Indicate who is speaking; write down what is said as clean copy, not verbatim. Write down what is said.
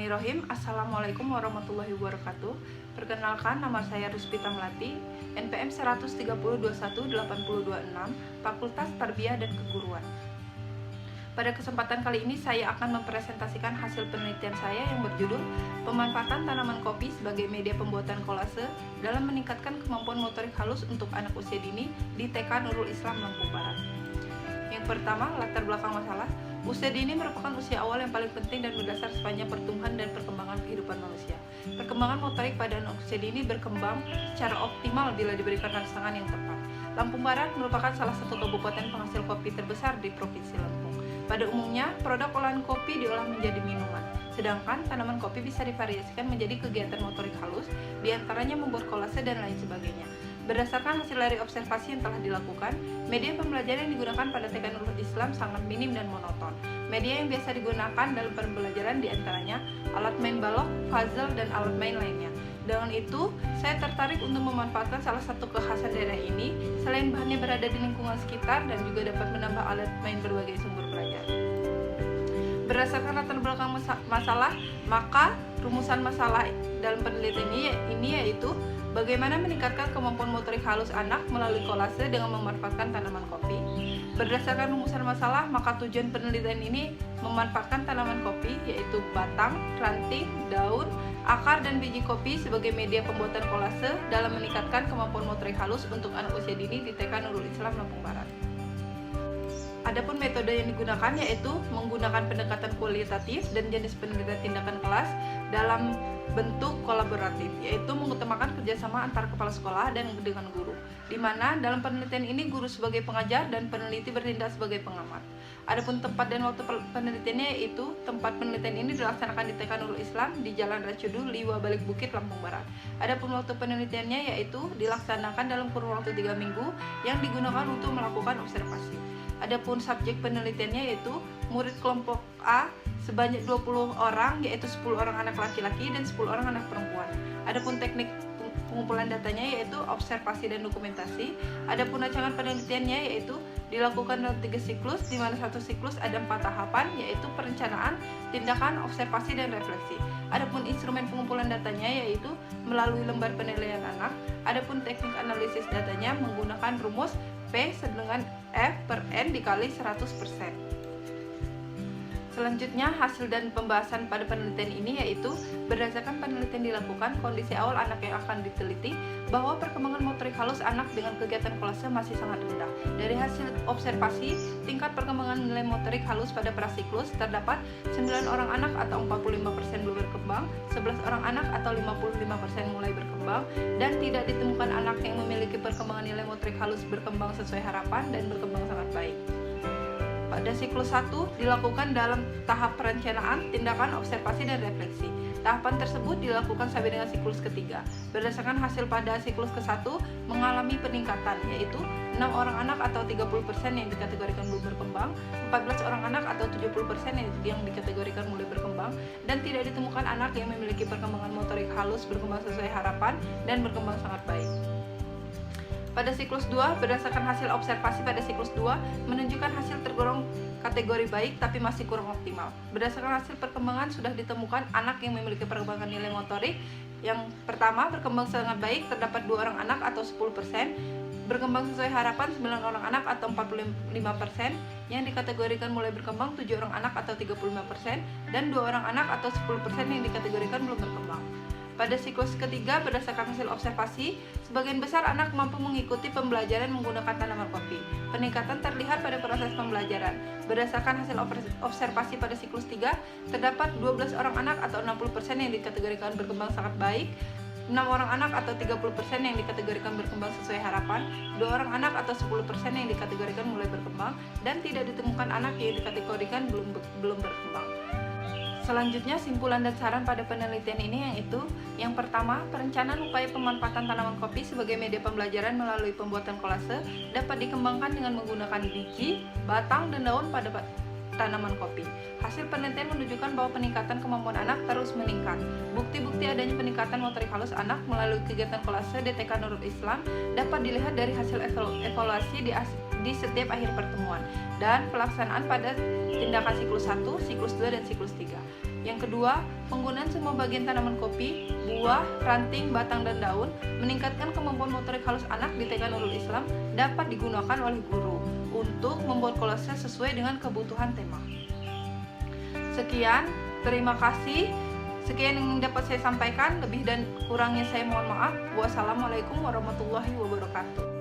Speaker 1: Bismillahirrahmanirrahim. Assalamualaikum warahmatullahi wabarakatuh. Perkenalkan, nama saya Ruspita Melati, NPM 130218026, Fakultas Tarbiyah dan Keguruan. Pada kesempatan kali ini saya akan mempresentasikan hasil penelitian saya yang berjudul Pemanfaatan Tanaman Kopi sebagai Media Pembuatan Kolase dalam Meningkatkan Kemampuan Motorik Halus untuk Anak Usia Dini di TK Nurul Islam Lampung Barat. Yang pertama, latar belakang masalah. Usia dini merupakan usia awal yang paling penting dan berdasar sepanjang pertumbuhan dan perkembangan kehidupan manusia. Perkembangan motorik pada anak usia dini berkembang secara optimal bila diberikan rangsangan yang tepat. Lampung Barat merupakan salah satu kabupaten penghasil kopi terbesar di Provinsi Lampung. Pada umumnya, produk olahan kopi diolah menjadi minuman, sedangkan tanaman kopi bisa divariasikan menjadi kegiatan motorik halus, diantaranya membuat kolase dan lain sebagainya. Berdasarkan hasil dari observasi yang telah dilakukan, media pembelajaran yang digunakan pada TK Nurul Islam sangat minim dan monoton. Media yang biasa digunakan dalam pembelajaran diantaranya alat main balok, puzzle, dan alat main lainnya. Dengan itu, saya tertarik untuk memanfaatkan salah satu kekhasan daerah ini, selain bahannya berada di lingkungan sekitar dan juga dapat menambah alat main berbagai sumber belajar. Berdasarkan latar belakang masalah, maka rumusan masalah dalam penelitian ini yaitu bagaimana meningkatkan kemampuan motorik halus anak melalui kolase dengan memanfaatkan tanaman kopi. Berdasarkan rumusan masalah, maka tujuan penelitian ini memanfaatkan tanaman kopi, yaitu batang, ranting, daun, akar, dan biji kopi sebagai media pembuatan kolase dalam meningkatkan kemampuan motorik halus untuk anak usia dini di TK Nurul Islam Lampung Barat. Adapun metode yang digunakan yaitu menggunakan pendekatan kualitatif dan jenis penelitian tindakan kelas dalam bentuk kolaboratif, yaitu mengutamakan kerjasama antara kepala sekolah dan dengan guru, di mana dalam penelitian ini guru sebagai pengajar dan peneliti bertindak sebagai pengamat. Adapun tempat dan waktu penelitiannya yaitu tempat penelitian ini dilaksanakan di TK Nurul Islam di Jalan Racudu, Liwa Balik Bukit, Lampung Barat. Adapun waktu penelitiannya yaitu dilaksanakan dalam kurun waktu 3 minggu yang digunakan untuk melakukan observasi. Adapun subjek penelitiannya yaitu murid kelompok A sebanyak 20 orang, yaitu 10 orang anak laki-laki dan 10 orang anak perempuan. Adapun teknik pengumpulan datanya yaitu observasi dan dokumentasi. Adapun rancangan penelitiannya yaitu dilakukan dalam 3 siklus, di mana satu siklus ada 4 tahapan, yaitu perencanaan, tindakan, observasi, dan refleksi. Adapun instrumen pengumpulan datanya yaitu melalui lembar penilaian anak. Adapun teknik analisis datanya menggunakan rumus P dengan F per N dikali 100%. Selanjutnya, hasil dan pembahasan pada penelitian ini yaitu berdasarkan penelitian dilakukan, kondisi awal anak yang akan diteliti bahwa perkembangan motorik halus anak dengan kegiatan kolase masih sangat rendah. Dari hasil observasi, tingkat perkembangan nilai motorik halus pada prasiklus terdapat 9 orang anak atau 45% belum berkembang, 11 orang anak atau 55% mulai berkembang, dan tidak ditemukan anak yang memiliki perkembangan nilai motorik halus berkembang sesuai harapan dan berkembang sangat baik. Pada siklus 1 dilakukan dalam tahap perencanaan, tindakan, observasi, dan refleksi. Tahapan tersebut dilakukan sampai dengan siklus ketiga. Berdasarkan hasil pada siklus ke-1 mengalami peningkatan, yaitu 6 orang anak atau 30% yang dikategorikan belum berkembang, 14 orang anak atau 70% yang dikategorikan mulai berkembang, dan tidak ditemukan anak yang memiliki perkembangan motorik halus berkembang sesuai harapan dan berkembang sangat baik. Pada siklus 2, berdasarkan hasil observasi pada siklus 2 menunjukkan hasil tergolong kategori baik tapi masih kurang optimal. Berdasarkan hasil perkembangan sudah ditemukan anak yang memiliki perkembangan nilai motorik. Yang pertama, berkembang sangat baik, terdapat 2 orang anak atau 10%, berkembang sesuai harapan 9 orang anak atau 45%, yang dikategorikan mulai berkembang 7 orang anak atau 35%, dan 2 orang anak atau 10% yang dikategorikan belum berkembang. Pada siklus ketiga, berdasarkan hasil observasi, sebagian besar anak mampu mengikuti pembelajaran menggunakan tanaman kopi. Peningkatan terlihat pada proses pembelajaran. Berdasarkan hasil observasi pada siklus 3, terdapat 12 orang anak atau 60% yang dikategorikan berkembang sangat baik, 6 orang anak atau 30% yang dikategorikan berkembang sesuai harapan, 2 orang anak atau 10% yang dikategorikan mulai berkembang, dan tidak ditemukan anak yang dikategorikan belum berkembang. Selanjutnya, simpulan dan saran pada penelitian ini yaitu yang pertama, perencanaan upaya pemanfaatan tanaman kopi sebagai media pembelajaran melalui pembuatan kolase dapat dikembangkan dengan menggunakan biji, batang, dan daun pada tanaman kopi. Hasil penelitian menunjukkan bahwa peningkatan kemampuan anak terus meningkat. Bukti-bukti adanya peningkatan motorik halus anak melalui kegiatan kolase di TK Nurul Islam dapat dilihat dari hasil evaluasi di setiap akhir pertemuan dan pelaksanaan pada tindakan siklus 1, siklus 2, dan siklus 3. Yang kedua, penggunaan semua bagian tanaman kopi, buah, ranting, batang, dan daun meningkatkan kemampuan motorik halus anak di TK Nurul Islam dapat digunakan oleh guru untuk membuat kolase sesuai dengan kebutuhan tema. Sekian, terima kasih. Sekian yang dapat saya sampaikan, lebih dan kurangnya saya mohon maaf. Wassalamualaikum warahmatullahi wabarakatuh.